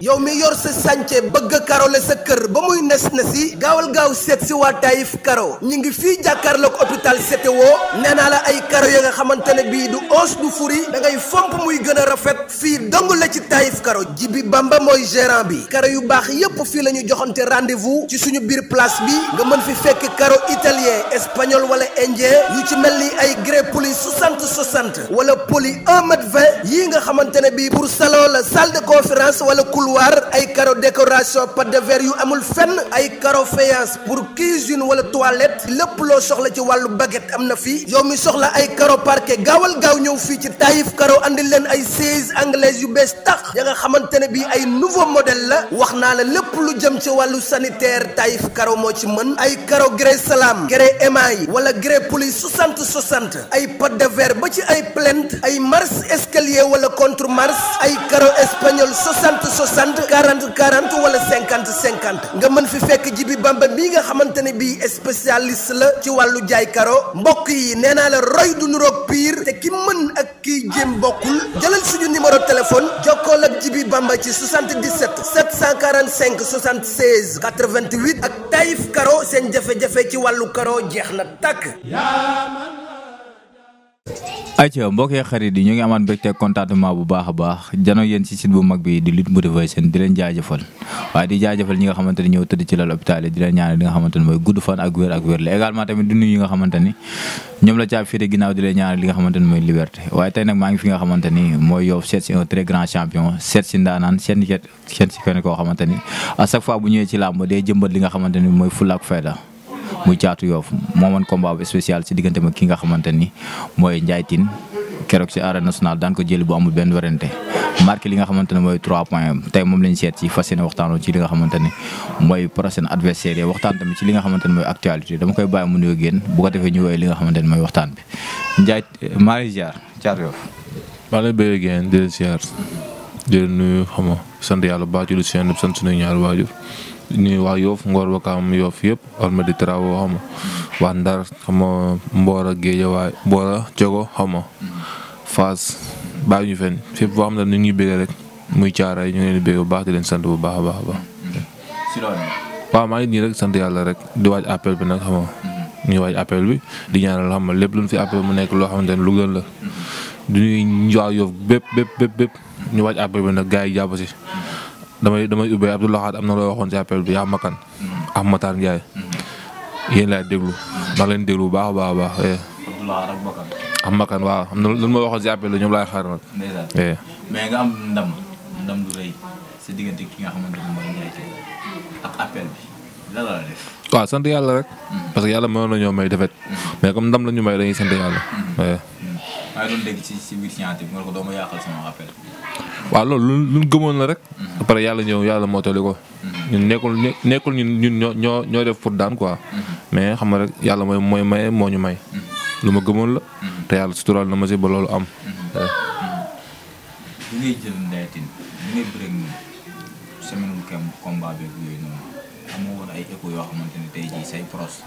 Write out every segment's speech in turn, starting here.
yow mi yor sa sànce bëgg karole sa kër ba muy nes na si gaawal gaaw seet si waa Taïf Karo ñi ngi fii jàkkaarloog hôpital CTO nee naa la ay karo ya nga xamante ne bii du os du furi da ngay fomp muy gën a rafet fii dong la ci Taïf Karo Jibi Bamba mooy gérant bi karo yu baax yépp fii la ñu joxante rendez-vous ci suñu biir place bi nga mën fi fekk karo italien espagnol wala indien yu ci mel ni ay grès poli 60 wala poli 1m20 yii nga xamante ne bii pour salon la salle de conférence wala couloir ay carreau décoration pâte de verre yu amul fenn ay carreau faïence pour cuisine wala toilette lépp loo soxla ci wàllu baguette am na fii yow mi soxla ay carreau parquet gaawal gaaw ñëw fii ci Taïf Karo andil leen ay sièges anglaises yu bees tax ya nga xamante ne bii ay nouveau modèle la wax naa la lépp lu jëm ci wàllu sanitaire Taïf Karo moo ci mën ay carreau grès salam grès émail wala grès poli 60 ay pâte de verre ba ci ay plinthe ay marche escalier wala contre marche ay carreau espagnol 40 wala 50 nga mën fi fekk Jibi Bamba mii nga xamante ne bii spécialiste la ci wàllu jaay karo mbokk yi nee naa la roy du nuroog pire te ki mën ak kiy jéem bokkul jëlal suñu numéro téléphone jokkool ak Jibi Bamba ci 77 745 76 88 ak Taïf Karo seen jafe-jafe ci wàllu karo jeex na tàkk. ayca mbokk yi xarit yi ñu ngi amaat mbégte contentement bu baax a baax jano yéen ci site bu mag bi di Lutte Motivation di leen jaajëfal waaye di jaajëfal ñi nga xamante ni ñëw tëdd ci lal hôpital yi di leen ñaanal li nga xamante ni mooy gudd fan ak wér la également tamit du nuyu ñi nga xamante ni ñoom la caa féete ginnaaw di leen ñaanal li nga xamante ni mooy liberté waaye tey nag maa ngi fi nga xamante ni mooy Yoff seet si un très grand champion seet si ndaanaan seet si kenn koo xamante ni à chaque fois bu ñëwee ci làmb day jëmbat li nga xamante ni mooy fulla ak fayda muy Caatu Yoff moo man combat bu spécial ci diggante ma ki nga xamante ni mooy Ndiaye Tine keroog ci arène nationale daan ko jëli bu amul benn werante marqué li nga xamante ne mooy 3 points tey moom lañ seet ci fas yéene waxtaanoo ci li nga xamante ne mooy prochain adversaire yi waxtaan tamit ci li nga xamante ne mooy actualité dama koy bàyyi mu nuyoo génn bu ko defee ñu woowee li nga xamante ne mooy waxtaan bi Ndiaye maa ngi ziar Caatu Yoff. maa ngi lay bëggee génn di leen ziar di leen nuyu xam nga sant yàlla baax ci lu seen sant suñu ñaar waajur nuyu waa Yoff Ngor Wakaam Yoff yëpp Almadi Travo xam nga waa Ndar xam nga Mbora Guédiawaye Mbora Jogo xam nga Fass bàyyi ñu fenn fépp boo xam ne ni ñuy bëggee rek muy caaray ñu ngi leen di bëgg bu baax di leen sant bu baax a baax a baax. waaw maa ngi nii rek sant yàlla rek di waaj appel bi nag xam nga ñuy waaj appel bi di ñaanal xam nga lépp lu ñu fi appel mu nekk loo xamante ne lu gën la di nuyu waa Yoff bépp ñu waaj appel bi nag gars yi jàpp si. damay ubbee Abdoulaye Khat am na loo waxoon ci appel bi yaa makan ak Matar Ndiaye yéen laay déglu maa ngi leen déglu bu baax a baax a baax. Abdoulaye ak Makan. ak Makan waaw am na lu ma waxoon ci appel bi ñoom laay xaar nag. mais nga am ndam lu rëy sa diggante ki nga xamante ne mooy Ndiaye Tine ak appel bi lan la def. waaw sant yàlla rek. parce que yàlla mënoon na ñoo may defet mais comme ndam la ñu may dañuy sant yàlla. maa ngi doon dégg ci biir scientifique nga ko doo ma yàqal sama appel. waaw loolu lu ñu gëmoon la rek. après yàlla ñëw yàlla mootali ko. ñun nekkul ñun ñoo def pour daan quoi. mais xam nga rek yàlla mooy maye moo ñu may. lu ma gëmoon la. te yàlla suturaal na ma si ba loolu am. bi ngay jël Ndiaye Tine bi ngay bëreeg moom semaine combat beeg yooyu noonu amoo woon ay écho yoo xamante ne tey jii say pros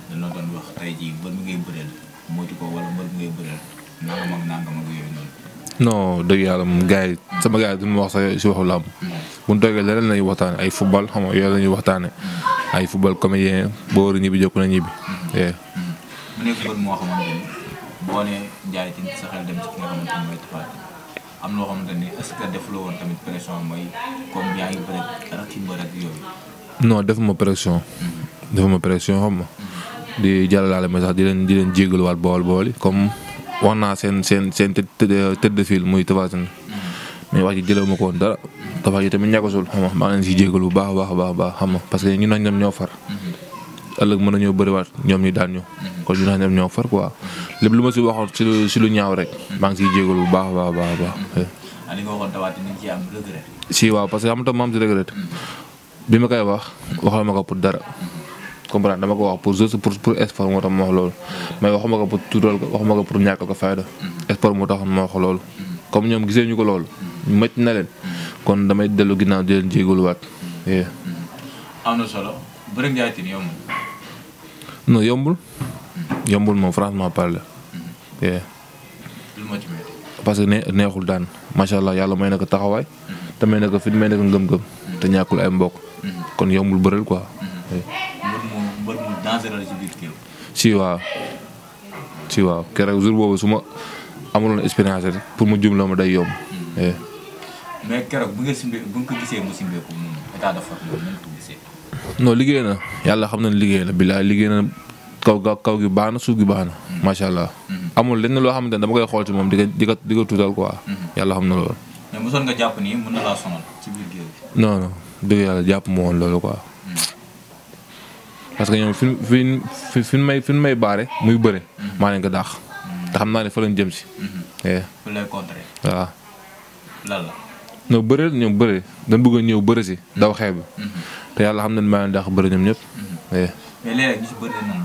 dañ la doon wax tey jii mbër mi ngay bëreel moytu ko wala mbër mi ngay bëreel nangam ak yooyu noonu. non dëgg yàlla moom gars yi sama gars yi duñu wax sax si waxu làmb bu ñu toogee leneen la ñuy waxtaane ay football xam nga yooyu la ñuy waxtaane ay football comédien boo war a ñibbi jokk na ñibbi. mu nekk bët moo xamante ni boo nee Ndiaye Tine sa xel dem ci ki nga xamante ni mooy Tapha Tine am loo xamante ni est-ce que defuloo woon tamit pression mooy comme yaa ngi bëri ak ci mbër ak yooyu. non defuma pression. defuma pression xam nga di jàllale ma sax di leen jégaluwaat bool yi comme. wax naa seen tête de file muy Tapha Tine mais wax ji jëlee ma ko woon dara Tapha ji tamit ñàkkasul xam nga maa ngi leen siy jégalu bu baax a baax xam nga parce que ñun ak ñoom ñoo far ëllëg mën nañoo bëriwaat ñoom ñu daan ñu kon ñun ak ñoom ñoo far quoi lépp lu ma si waxoon si lu ñaaw rek maa ngi siy jégalu bu baax a baax. li nga waxoon Tapha Tine ci am regret. si waaw parce que xam nga ma am si regret bi ma koy waxal ma ko pour dara. comprendre dama ko wax pour juste pour sport moo tax ma wax loolu mais waxuma ko pour tuutal ko waxuma ko pour ñàkkal ko fayda sport moo tax ma wax loolu comme ñoom gisee ñu ko loolu métti na leen kon damay dellu ginnaaw di leen jégaluwaat. am na solo bëri Ndiaye Tine yombul. non yombul moom franchement parler parce que neexul daan macha allah yàlla may na ko taxawaay. te may na ko fit may na ko ngëm-ngëm. te ñàkkul ay mbokk. kon yombul bëreel quoi. mbër mu dangereux ci biir kii. si waaw keroog jour boobu su ma amuloon expérience rek pour mu jumloo ma day yomb. mais keroog bu nga ko gisee mu simbeeku moom état de forme boobu ko gisee. non liggéey na yàlla xam na ne liggéey na bilaay liggéey na kaw gi baax na suuf gi baax na. macha allah. amul lenn loo xamante ne dama koy xool ci moom di ko tuutal quoi. yàlla xam na loolu. mais mosoon nga jàpp ni mën na laa sonal ci biir géew bi. non dëgg yàlla jàpp ma woon loolu quoi. parce que ñoom fi may baare muy bëre. maa leen ko dàq. te xam naa ne fa lañ jëm si. fu lay contrer. waaw. lan la. non bëre ñoom bëre dañ bëgg a ñëw bëre si daw xeeb bi. te yàlla xam na ne maa leen dàq bëre ñoom ñëpp. mais léeg-léeg ñu si bëri na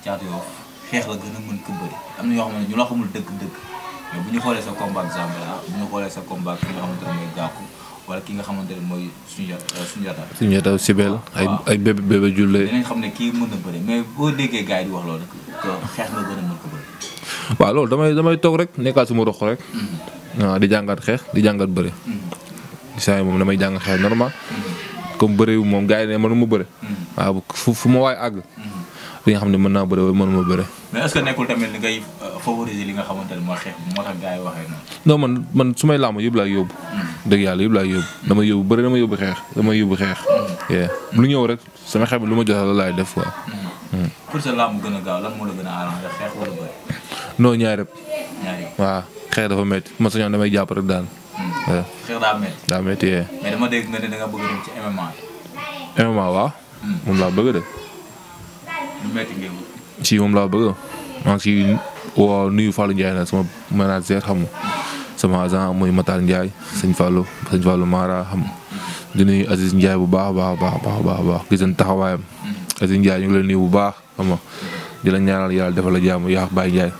Caatu Yoff xeex la gën a mën ko bëri am na ñoo xam ne ñu la xamul dëgg-dëgg mais bu ñu xoolee sa combat ak Zambala bu ñu xoolee sa combat ki nga xamante ne mooy Gàkku wala ki nga xamante ne mooy Sunjata Sibel ay bébé julle. dinañ xam ne kii mën na bëri mais boo déggee gars yi di wax loolu que xeex la gën a mën ko bëri. waaw loolu damay toog rek nekkaat suma rox rek. waaw di jàngat xeex di jàngat bëri. saa yi moom damay jàng xeex normal. comme bëri wu moom gars yi ne mënuma bëri. waaw fu ma waay àgg. li nga xam ne mën naa bëre wala mënuma bëre. mais est-ce que nekkul tamit li ngay favoriser li nga xamante ne mooy xeex moo tax gars yi waxee noonu. non man su may làmb yëpp laay yóbbu. dëgg yàlla yëpp laay yóbbu dama yóbbu bëre dama yóbbu xeex dama yóbbu xeex. lu ñëw rek sama xeex bi lu ma joxe la laay def quoi. pour sa làmb gën a gaaw lan moo la gën a arrangé xeex wala bëre. non ñaari rëpp. ñaari waaw xeex dafa métti ma sañoon damay jàpp rek daan. xeex daa métti. daa métti mais dama dégg nga ne da nga bëgg a dem ci MMA. MMA waaw. moom laa bëgg de. lu métti ngeen ci moom laa bëgg maa ngi ciy woo nuyu Fallou Ndiaye nag sama manager xam nga sama agent muy Matar Ndiaye sëñ Fallou Mara xam nga di nuyu Aziz Ndiaye bu baax a baax gis nañ taxawaayam. Aziz Ndiaye ñu ngi leen nuyu bu baax xam nga di la ñaanal yàlla defal la jàmm yaa Baye Ndiaye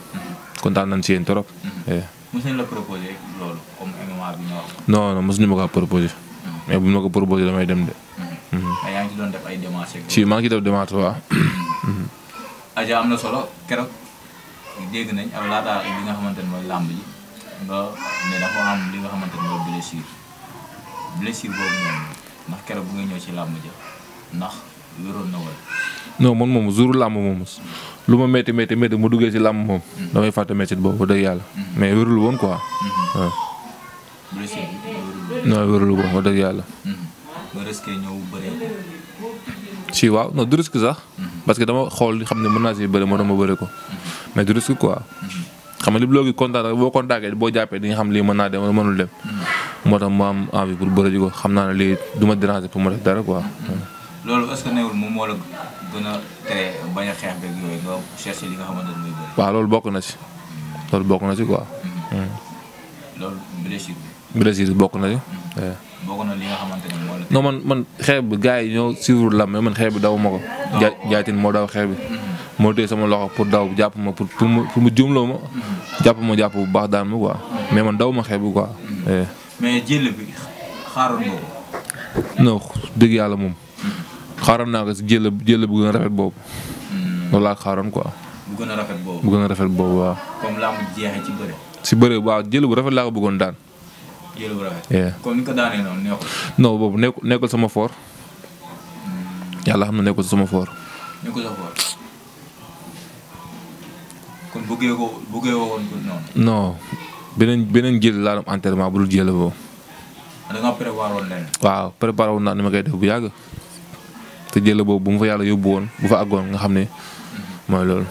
kontaan nañ si yéen trop. mos nañ la proposé loolu comme MMA bi ñu wax. non mosuñu ma ko proposé. mais bu ma ko proposé damay dem de. mais yaa ngi ci doon def ay démarches. si maa ngi ciy def démarche waaw. Adja am na solo keroog dégg nañ ak laata li nga xamante ne mooy làmb ji nga ne dafa am li nga xamante ne mooy blessure boobu noonu ndax keroog bu nga ñëw ci làmb ja ndax wéroon na wala. non man moom jour làmb moom lu ma métti mu duggee ci làmb moom. damay fàtte métti boobu dëgg yàlla. mais wérul woon quoi. waaw. blessure bi non wérul woon wax dëgg yàlla. nga risqué ñëw bëree. si waaw non du risque sax. parce que dama xool xam ne mën naa si bëre moo tax ma bëre ko. mais du risque quoi. xam nga li loo gi kontaan rek boo kontaanee boo jàppee di nga xam lii mën naa dem wala mënul dem. moo tax ma am envie pour bëre ji ko xam naa ne lii du ma déranger pour ma def dara quoi. loolu est-ce que newul moom moo la gën a tere bañ a xeex beeg yooyu nga chercher li nga xamante ne mooy bëri. waaw loolu bokk na si. loolu bokk na si quoi. loolu blessure bi. blessure bokk na si. bokk na li nga xamante ne moo la. non man xeex bi gars yi ñoo suivre lam mais man xeex bi daw ma ko. jaaytin moo daw xeex bi. moo téye sama loxo pour daw jàpp ma pour mu jumloo ma. jàpp bu baax daan ma quoi. mais man daw ma xeex bi quoi. mais jël bi xaaroon nga ko. non dëgg yàlla moom. xaaroon naa ko si jël bu gën a rafet boobu. loolu laa xaaroon quoi. bu gën a rafet boobu. bu gën a rafet boobu waaw. comme laa mu jeexee ci bëre. si bëre waaw jël bu rafet laa ko bëggoon daan. jël bu rafet. comme ni ko daanee noonu neexul. non boobu nekkul sama fort. yàlla xam na nekkul sama fort. nekkul sa fort. kon bëggee woon ko noonu. non beneen jël laa doon entraînement bu dul jël boobu. da nga préparé woon leneen. waaw préparé woon naa ni ma koy def bu yàgg. te jël boobu bu mu fa yàlla yóbbu woon bu fa àggoon nga xam ne mooy loolu.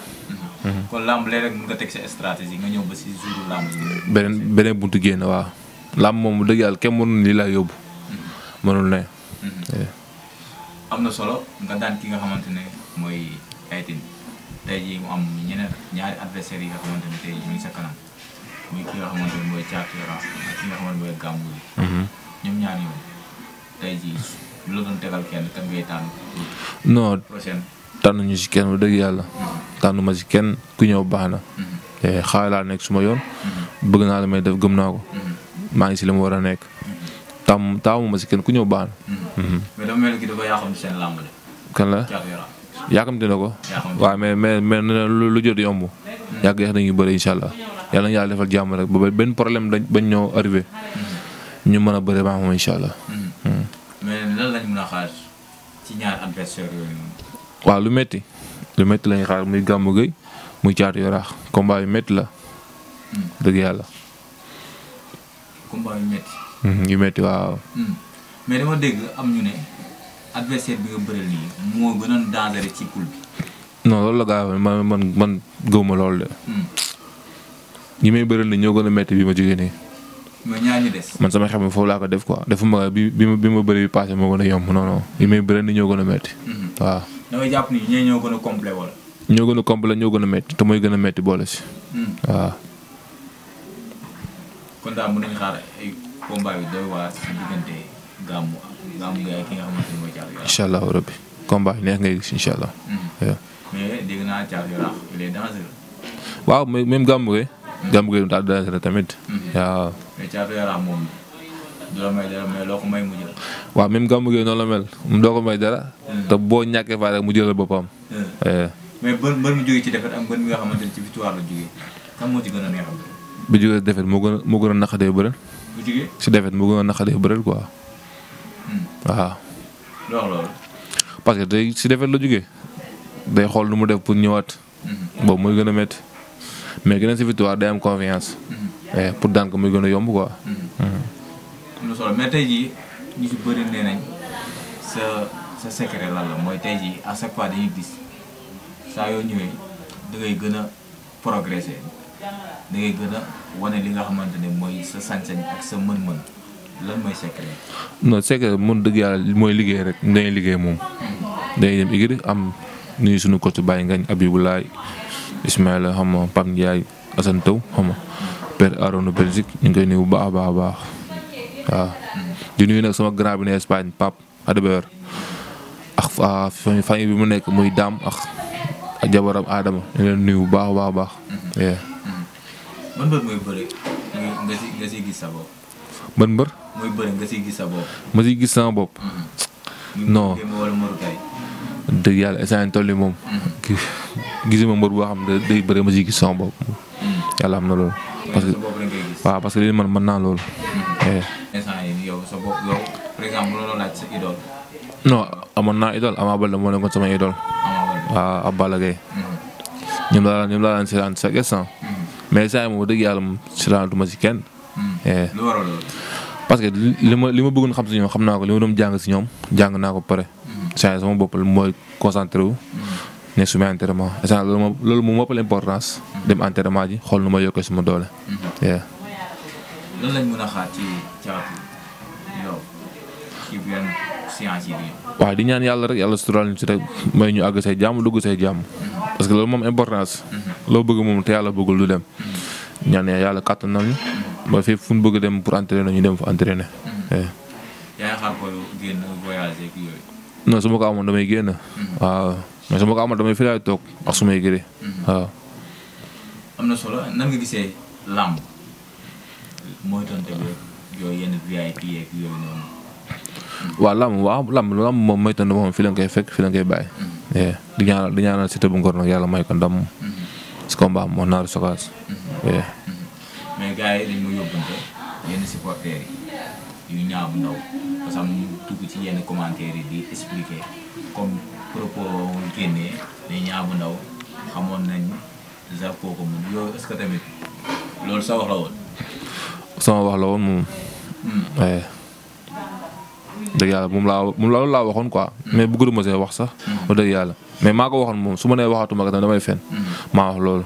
kon làmb léeg-léeg nga teg sa stratégie nga ñëw ba si jour làmb ji. beneen buntu génn waaw. làmb moom dëgg yàlla kenn mënul lii laa yóbbu. mënul ne. am na solo nga daan ki nga xamante ne mooy Tapha Tine tey jii mu am ñaari adversaires yi nga xamante ne tey ñu ngi sa kanam muy ki nga xamante ne mooy Thiatou Yarakh ak ki nga xamante ne mooy Gamou Gueye. ñoom ñaar ñoom tey jii lu la doon tegal kenn kan ngay tànn. non prochaine. tànnuñu si kenn dëgg yàlla. tànnuma si kenn ku ñëw baax na. xaaral laa nekk suma yoon. bëgg naa la may def gëm naa ko. maa ngi si li mu war a nekk. taamu ma si kenn ku ñëw baax na. mais dafa mel ni dafa yàqam seen làmb de. kan la Thiatou Yarakh. yaakamti na ko. waaw mais lu jot yomb. yàgg yàgg nañu bëri incha allah yàlla na yàlla defal jàmm rek ba benn problème bañ ñoo arrivé ñu mën a bëri ba moom incha allah. mais lan lañ mën a xaar ci ñaar adversaire yooyu noonu. waaw lu métti lañuy xaar muy Gamou Gueye muy Thiatou Yarakh combat yu métti la. dëgg yàlla. combat yu métti. yu métti waaw. mais dama dégg am ñu ne adversaire bi nga bëreel nii moo gënoon dangereux ci poule bi. non loolu la gaa man gëwuma loolu de. ñi may bëreel nii ñoo gën a métti bi ma jógee nii. mais ñaar ñi des. man sama xel mi foofu laa ko def quoi defuma bi ma bëri bi passé moo gën a yomb non non ñi may bëreel nii ñoo gën a métti. waaw. da ngay jàpp ni ñee ñoo gën a complet wala. ñoo gën a complet ñoo gën a métti te mooy gën a métti boole si. waaw. kon daal mën nañu xaar ay combat yu doy waar si diggante Gamou Gueye ki nga xamante ni mooy Thiatou Yarakh. incha allah rabbi combat yi neex ngay gis incha allah. mais dégg naa Thiatou Yarakh il est dangereux. waaw même Gamou Gueye. Gamou Gueye daal dangereux tamit. waaw. mais Thiatou Yarakh moom du la may dara mais loo ko may mu jël. waaw même Gamou Gueye noonu la mel doo ko may dara. te boo ñàkkee faa rek mu jëlal boppam. mais mbër mu jógee ci défaite ak mbër mi nga xamante ni ci victoire la jógee kan moo ci gën a neexal. bu jógee défaite moo gën a naqadee bëreel. bu jógee si défaite moo gën a naqadee bëreel quoi. waaw. loolu. parce que day si défaite la jógee day xool nu mu def pour ñëwaat. boobu mooy gën a métti mais gën a si victoire day am confiance. pour daan ko muy gën a yomb quoi. am na solo mais tey jii ñu si bëri nee nañ sa secret lan la mooy tey jii à chaque fois dañuy gis saa yoo ñëwee da ngay gën a progresser da ngay gën a wane li nga xamante ne mooy sa sañ-sañ ak sa mën-mën lan mooy secret. non secret mun dëgg yàlla mooy liggéey rek dañuy liggéey moom. dañuy dem igri am nuyu suñu coach Baye Ngagne Abibulaay Ismaïla xam nga Pape Ndiaye Assane Taw xam nga Père Arona Belgique ñu ngi koy nuyu bu baax a baax a baax waaw. di nuyu nag sama grand bi ne Espagne Pape Adebayor ak famille bi mu nekk muy Dame ak jabaram Adama ñu leen nuyu bu baax a baax a baax. ban mbër mooy bëri nga siy gis sa bopp. ban mbër. mooy bëri nga siy gis sa bopp. ma siy gis sama bopp. non wala Mourou dëgg yàlla instant toll moom. gisuma mbër boo xam ne day bëri ma siy gis sama bopp. yàlla am na loolu. parce que waaw parce que li man mën naa loolu. instant yii yow sa bopp yow par exemple looloo laaj sa idole. non amoon naa idole Ama Baldé moo nekkoon sama idole. waaw ab Balla Gaye. ñoom laa daan seetaan chaque instant. mais saa yi moom dëgg yàlla moom seetaanatuma si kenn. lu waral loolu. parce que li ma bëggoon xam si ñoom xam naa ko li ma doon jàng si ñoom jàng naa ko pare. saa yi sama bopp mooy concentré wu. ne su ma entraînement instant loolu moom moo ëpp importance. dem entraînement ji xool nu ma yokkee suma doole. lan lañ mën a xaar ci Thiatou yow ci benn séance yi bi. waaw di ñaan yàlla rek yàlla suturaal ñu si rek may ñu àgg say jàmm dugg say jàmm. parce que loolu moom importance. loo bëgg moom te yàlla bëggul du dem. ñaan yàlla kàttan nañu. ba fépp fu ñu bëgg dem pour entraîner ñu dem fa entraîner. yaa ngi xaar ko génn voyager ak yooyu. non su ma ko amoon damay génn. waaw mais su ma ko amoon damay fi laay toog ak su may gëree. waaw. am na solo nan nga gisee làmb mooy tonte bi yooyu yenn VIP yeeg yooyu noonu. waaw làmb moom mooy tonte moom fi la nga koy fekk fi la nga koy bàyyi. di ñaanal Siteu bu Ngor nag yàlla may ko ndam si combat am moo naaru sokaas. mais gars yi dañ ma yóbbante yenn supporters yi yu ñaaw ndaw parce que ñu dugg ci yenn commentaires yi di expliquer comme propos génnee day ñaaw ndaw xamoon nañ Zarko ko mun yow est-ce que tamit loolu sa wax la woon. sama wax la woon moom. dëgg yàlla moom loolu laa waxoon quoi. mais bëgguma ma see wax sax. ba dëgg yàlla mais maa ko waxoon moom su ma nee waxatuma ko damay fen maa wax loolu.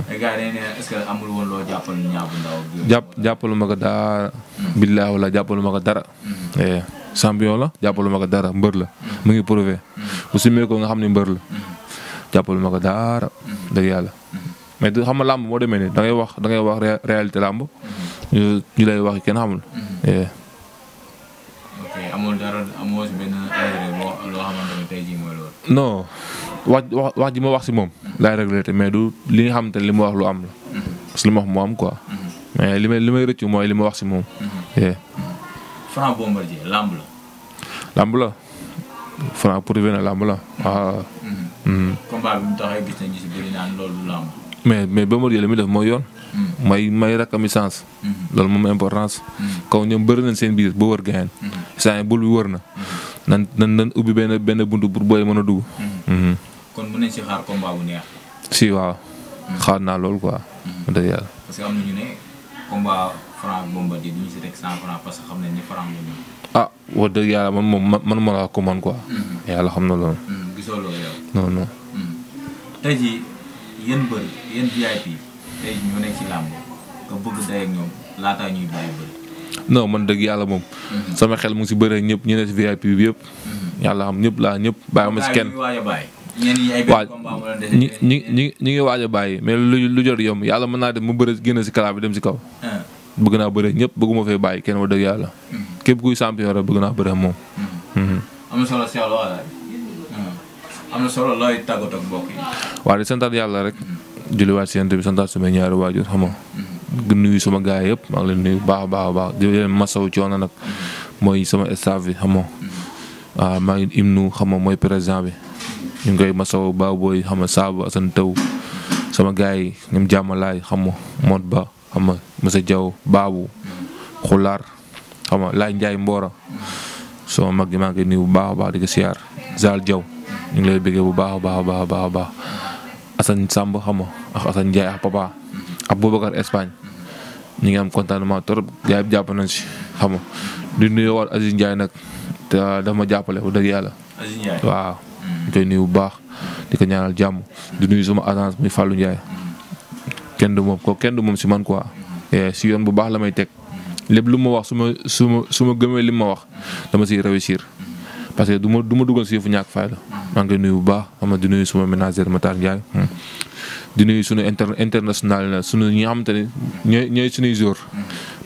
mais gars yi dañuy ne est-ce que amul woon loo jàppal ñaaw bu ndaw. jàppalu ma ko dara. billaahi wala jàppalu ma ko dara. champion la jàppalu ma ko dara mbër la. mu ngi prouvé. bu simee ko nga xam ne mbër la. jàppalu ma ko dara. dëgg yàlla. mais xam nga làmb moo demee nii da ngay wax réalité làmb. ñu lay wax kenn xamul. ok amul dara amoo si benn loo xamante ne tey jii mooy loolu. non wax ji ma wax si moom. laay regretté mais du li nga xamante ne li ma wax lu am la. parce que li ma wax moo am quoi. mais li may rëccu mooy li ma wax si moom. Franc Bombardier làmb la. làmb la. Franc prouvé na làmb la waaw. combat bi mu taxee gis nañu si bëri naan loolu du làmb. mais Bombardier li muy def mooy yoon. may rakkami sens. loolu moom importance. kaw ñoom bëri nañ seen biir ba wër gain. saa bul bi wër na. nan ubbi benn buntu pour booy mën a dugg. kon mën nañ si xaar combat bu neex. si waaw. xaar naa loolu quoi. dëgg yàlla. parce que am na ñu ne combat Franc Bombardier du ñu si teg 100 francs parce que xam nañ ni Franc la ñu. ah wax dëgg yàlla man ma la ko man quoi. yàlla xam na loolu. gisoo loolu yow. non. tey jii yéen bëri yéen VIP tey jii ñoo nekk ci làmb nga bëgg day ak ñoom laataa ñuy bàyyi bëri. non man dëgg yàlla moom. sama xel mu ngi si bëre ñëpp ñu ne si VIP bi yëpp. yàlla xam ñëpp bàyyi ma si kenn. waaw ñi ngi waaj a bàyyi mais lu jot yomb yàlla mën naa dem mu bëre génn si kala bi dem si kaw. bëgg naa bëre ñëpp bëgguma fee bàyyi kenn wax dëgg yàlla. képp kuy champion rek bëgg naa bëre moom. am na solo Cheikh Lo wala am na solo looy tàggatoo ak mbokk yi. waaw di santaat yàlla rek. julliwaat si yent bi santaat sama ñaari waajur xam nga. nuyu sama gaay yëpp maa ngi leen nuyu baax a baax di leen masawu coono nag mooy sama staff bi xam nga. waaw maa ngi imnu xam nga mooy président bi. ñu ngi koy masawu ba booy xam nga Saabu Assane Taw sama gaay yi ñoom jàmmalaay xam nga Mod Ba xam nga Moussa Diaw Babou Xulaar xam nga Laay Njaay Mbora sama mag gi maa ngi koy nuyu bu baax a baax di ko siyaar Zal Diaw ñu ngi lay bëggee bu baax a baax Assane Samb xam nga ak Assane Ndiaye ak papa ak Boubacar Espagne ñu ngi am contentement trop gars yi jàpp nañ si xam nga di nuyu waat Aziz Ndiaye nag te dafa ma jàppale bu dëgg yàlla. Aziz Ndiaye waaw. ñu koy nuyu bu baax di ko ñaanal jàmm di nuyu sama agence muy Fallou Ndiaye kenn du moom si man quoi si yoon bu baax la may teg lépp lu ma wax su ma gëmee li ma wax dama siy réussir parce que du ma dugal si fu ñàkk fayda maa ngi koy nuyu bu baax xam nga di nuyu suma ménagère Matar Ndiaye di nuyu sunu international la sunu ñi nga xamante ne ñooy sunuy jour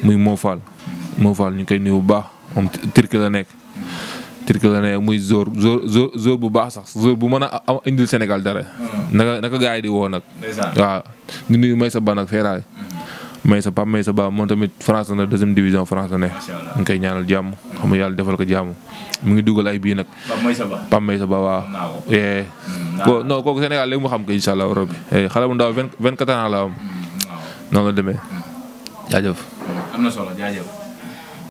muy Mo Fall ñu ngi koy nuyu bu baax moom Turquie la nekk muy jour bu baax sax jour bu mën a indil Sénégal dara. naka gars yi di woo nag. waaw di nuyu Maysa Ba nag Feeraay. Maysa Ba moom tamit France na deuxième division France la ne. ñu ngi koy ñaanal jàmm xam nga yàlla defal ko jàmm mu ngi dugal ay bii nag. Pape Maysa Ba waaw. non kooku Sénégal léegi mu xam ko incha allah rabbi xale bu ndaw 24 ans la am. noonu la demee jaajëf. am na solo jaajëf.